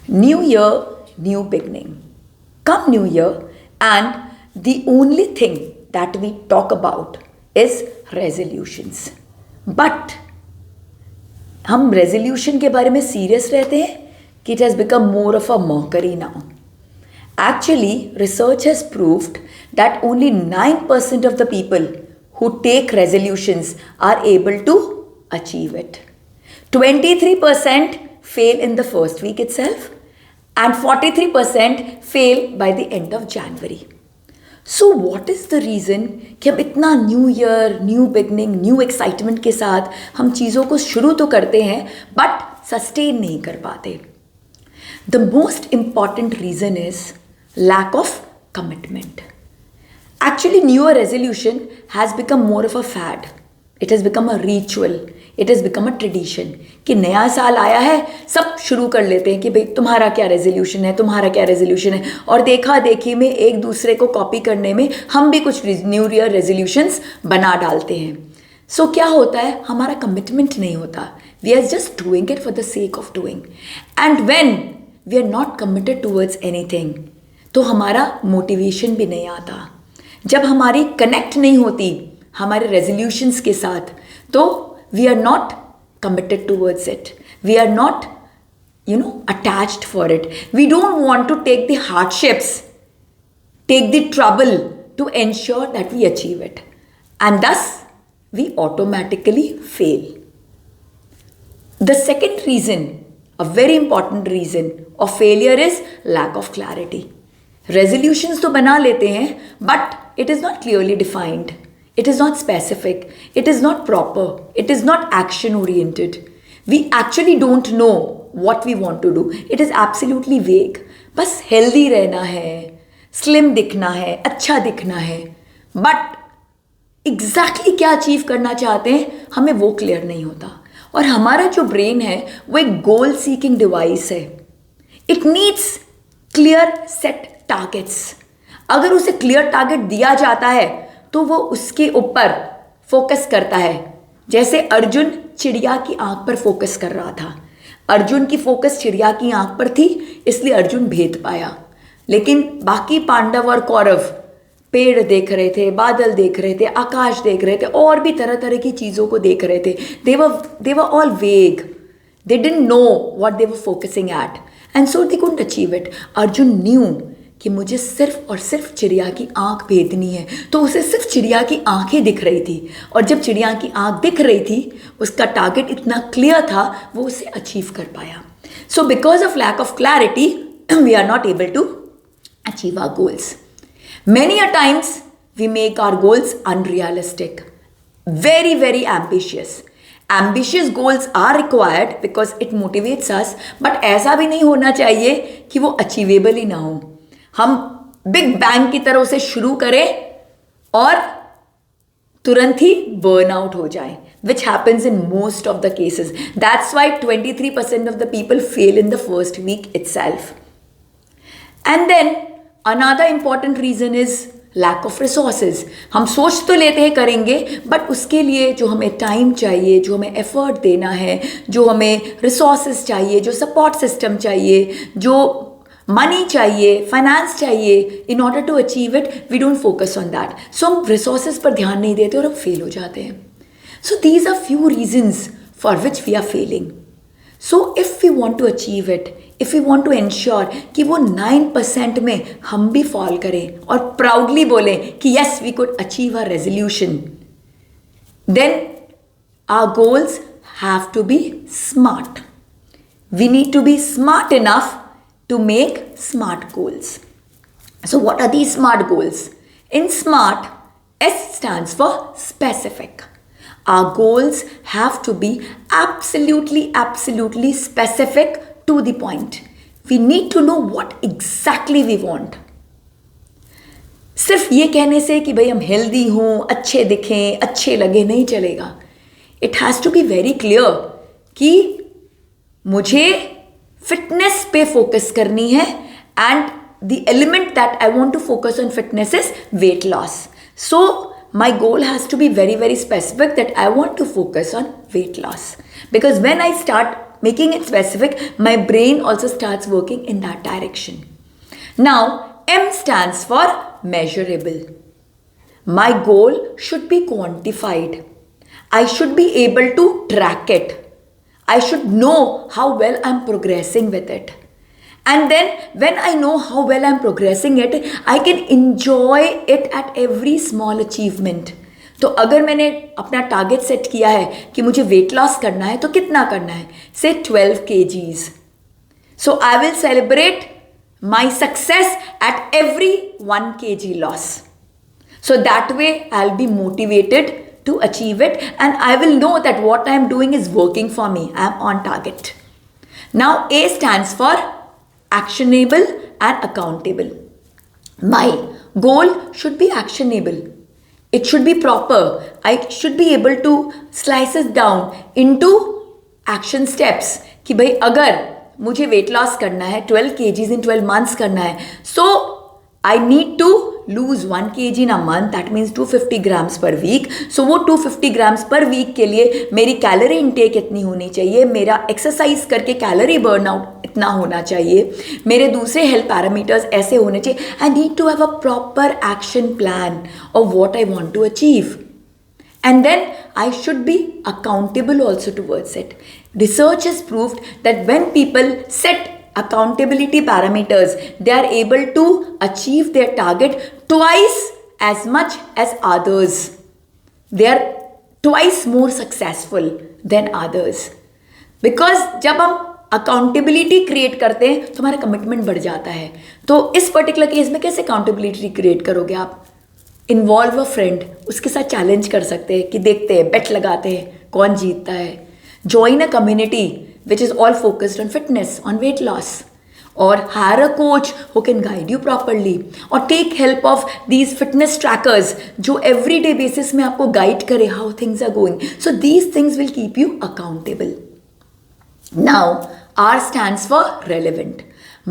New year, new beginning. Come New Year, and the only thing that we talk about is resolutions. But हम resolution के बारे में serious रहते हैं कि it has become more of a mockery now. Actually, research has proved that only 9% of the people who take resolutions are able to achieve it. 23% fail in the first week itself, and 43% fail by the end of January. So what is the reason कि हम इतना new year, new beginning, new excitement के साथ हम चीज़ों को शुरू तो करते हैं बट सस्टेन नहीं कर पाते? The most important reason is lack of commitment. Actually, New Year resolution has become more of a fad. It has become a ritual. It has become a tradition. कि नया साल आया है, सब शुरू कर लेते हैं कि भाई तुम्हारा क्या रेजोल्यूशन है, तुम्हारा क्या रेजोल्यूशन है, और देखा देखी में एक दूसरे को कॉपी करने में हम भी कुछ न्यू ईयर रेजोल्यूशंस बना डालते हैं. सो क्या होता है, हमारा कमिटमेंट नहीं होता. We are just doing it for the sake of doing. And when we are not committed towards anything, तो हमारा मोटिवेशन भी नहीं आता. जब हमारी कनेक्ट नहीं होती हमारे रेजोल्यूशंस के साथ, तो we are not committed towards it. We are not attached for it. We don't want to take the hardships, take the trouble to ensure that we achieve it, and thus we automatically fail. The second reason, a very important reason of failure is lack of clarity. Resolutions तो बना लेते हैं but it is not clearly defined. It is not specific. It is not proper. It is not action oriented. We actually don't know what we want to do. It is absolutely vague. बस healthy रहना है, slim दिखना है, अच्छा दिखना है, but exactly क्या achieve करना चाहते हैं हमें वो क्लियर नहीं होता. और हमारा जो ब्रेन है वो एक गोल सीकिंग डिवाइस है. It needs clear set targets. अगर उसे क्लियर टारगेट दिया जाता है तो वो उसके ऊपर फोकस करता है. जैसे अर्जुन चिड़िया की आंख पर फोकस कर रहा था. अर्जुन की फोकस चिड़िया की आंख पर थी, इसलिए अर्जुन भेद पाया. लेकिन बाकी पांडव और कौरव पेड़ देख रहे थे, बादल देख रहे थे, आकाश देख रहे थे, और भी तरह तरह की चीज़ों को देख रहे थे. they were all vague. They didn't know what they were focusing at, and so they couldn't achieve it. Arjun knew कि मुझे सिर्फ और सिर्फ चिड़िया की आंख भेदनी है, तो उसे सिर्फ चिड़िया की आंखें दिख रही थी. और जब चिड़िया की आंख दिख रही थी, उसका टारगेट इतना क्लियर था, वो उसे अचीव कर पाया. So because of lack of clarity we are not able to achieve our goals. Many a times we make our goals unrealistic, very, very ambitious. Ambitious goals are required because it motivates us, but ऐसा भी नहीं होना चाहिए कि वो achievable ही ना हो. हम बिग बैंग की तरह उसे शुरू करें और तुरंत ही burn out हो जाए, which happens in most of the cases. That's why 23% of the people fail in the first week itself. And then another important reason is lack of resources. हम सोच तो लेते हैं करेंगे, बट उसके लिए जो हमें टाइम चाहिए, जो हमें एफर्ट देना है, जो हमें रिसोर्सेज चाहिए, जो सपोर्ट सिस्टम चाहिए, जो मनी चाहिए, फाइनेंस चाहिए, in order to achieve it, we don't focus on that. So हम रिसोर्सेज पर ध्यान नहीं देते और हम फेल हो जाते हैं. So these are few reasons for which we are failing. So if we want to achieve it, if you want to ensure कि वो 9% में हम भी फॉल करें और प्राउडली बोलें कि yes we could achieve our resolution, then our goals have to be smart. We need to be smart enough to make smart goals. So what are these smart goals? In smart, S stands for specific. Our goals have to be absolutely specific to the point. We need to know what exactly we want. सिर्फ ये कहने से कि भाई हम healthy हों, अच्छे दिखें, अच्छे लगे नहीं चलेगा. It has to be very clear कि मुझे फिटनेस पे फोकस करनी है, and the element that I want to focus on fitness is weight loss. So my goal has to be very specific that I want to focus on weight loss. Because when I start making it specific, my brain also starts working in that direction. Now, M stands for measurable. My goal should be quantified. I should be able to track it. I should know how well I'm progressing with it. And then when I know how well I'm progressing it, I can enjoy it at every small achievement. तो अगर मैंने अपना target set किया है कि मुझे weight loss करना है, तो कितना करना है? से 12 kgs. So I will celebrate my success at every 1 kg loss. So that way I'll be motivated to achieve it, and I will know that what I am doing is working for me. I am on target. Now A stands for actionable and accountable. My goal should be actionable. It should be proper. I should be able to slice it down into action steps कि भाई अगर मुझे weight loss करना है 12 kgs in 12 months करना है, so I need to lose 1 kg in a month, that means 250 grams per week. So वो 250 grams per week के लिए मेरी कैलोरी इंटेक इतनी होनी चाहिए, मेरा एक्सरसाइज करके कैलोरी बर्नआउट इतना होना चाहिए, मेरे दूसरे हेल्थ पैरामीटर्स ऐसे होने चाहिए. I need to have a proper action plan of what I want to achieve. And then I should be accountable also towards it. Research has proved that when people set accountability parameters, they are able to achieve their target twice as much as others. They are twice more successful than others. Because जब हम accountability create करते हैं तो हमारा commitment बढ़ जाता है. तो इस पर्टिकुलर केस में कैसे अकाउंटेबिलिटी क्रिएट करोगे आप? इन्वॉल्व अ फ्रेंड, उसके साथ चैलेंज कर सकते हैं कि देखते हैं, बेट लगाते हैं कौन जीतता है. Join a community which is all focused on fitness, on weight loss, और hire a coach who can guide you properly, और take help of these fitness trackers जो एवरी डे बेसिस में आपको गाइड करे how things are going. So these things will keep you accountable. Now R stands for relevant.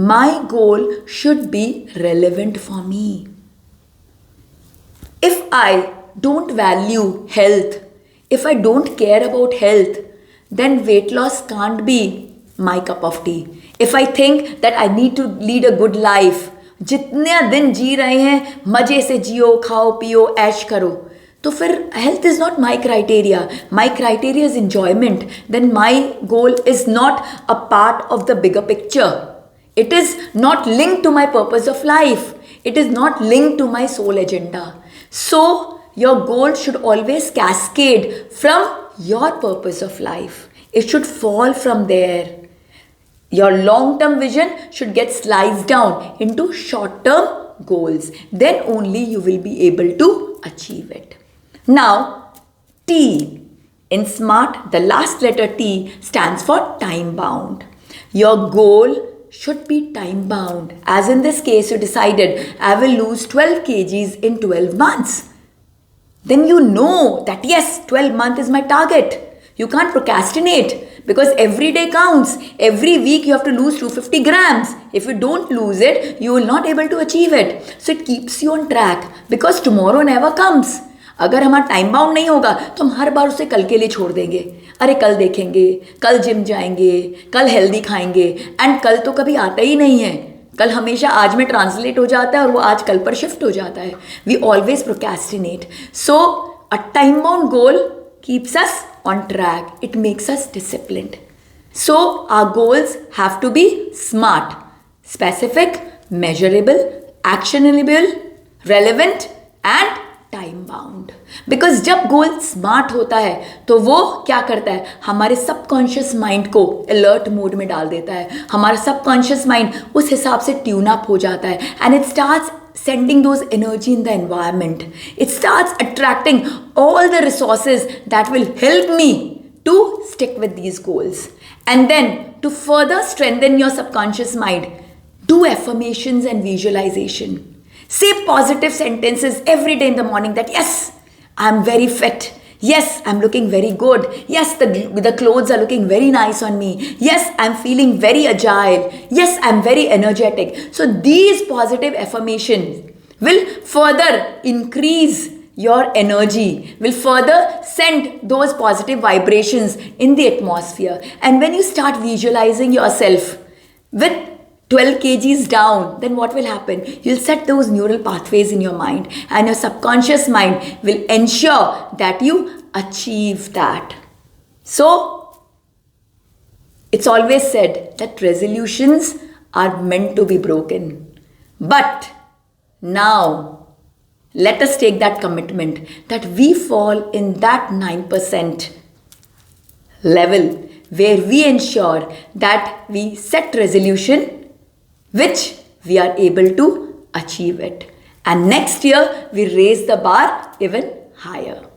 My goal should be relevant for me. If I don't value health, if I don't care about health, then weight loss can't be my cup of tea. If I think that I need to lead a good life, जितने दिन जी रहे हैं मजे से जियो, खाओ पियो, ऐश करो, तो फिर health is not my criteria. My criteria is enjoyment. Then my goal is not a part of the bigger picture. It is not linked to my purpose of life. It is not linked to my soul agenda. So your goal should always cascade from your purpose of life. It should fall from there. Your long-term vision should get sliced down into short-term goals. Then only you will be able to achieve it. Now, T. In SMART, the last letter T stands for time-bound. Your goal should be time-bound. As in this case, you decided, I will lose 12 kgs in 12 months. Then you know that yes, 12 months is my target. You can't procrastinate because every day counts. Every week you have to lose 250 grams. If you don't lose it, you will not able to achieve it. So it keeps you on track because tomorrow never comes. अगर हमारा time bound नहीं होगा तो हम हर बार उसे कल के लिए छोड़ देंगे. अरे कल देखेंगे, कल जिम जाएंगे, कल हेल्दी खाएंगे, एंड कल तो कभी आता ही नहीं है. कल हमेशा आज में ट्रांसलेट हो जाता है और वो आज कल पर शिफ्ट हो जाता है. We always procrastinate. So a time bound goal keeps us on track. It makes us disciplined. So our goals have to be smart, specific, measurable, actionable, relevant and time bound. Because जब goal smart होता है तो वो क्या करता है, हमारे subconscious mind को अलर्ट मोड में डाल देता है. हमारा सबकॉन्शियस माइंड उस हिसाब से ट्यून अप हो जाता है and it starts sending those energy in the environment. It starts attracting all the resources that will help me to stick with these goals. And then to further strengthen your subconscious mind, do affirmations and visualization. Say positive sentences every day in the morning that yes, I'm very fit. Yes, I'm looking very good. Yes, the clothes are looking very nice on me. Yes, I'm feeling very agile. Yes, I'm very energetic. So these positive affirmations will further increase your energy will further send those positive vibrations in the atmosphere. And when you start visualizing yourself with 12 kgs down, then what will happen? You'll set those neural pathways in your mind, and your subconscious mind will ensure that you achieve that. So, it's always said that resolutions are meant to be broken. But now, let us take that commitment that we fall in that 9% level where we ensure that we set resolution which we are able to achieve it. And next year, we raise the bar even higher.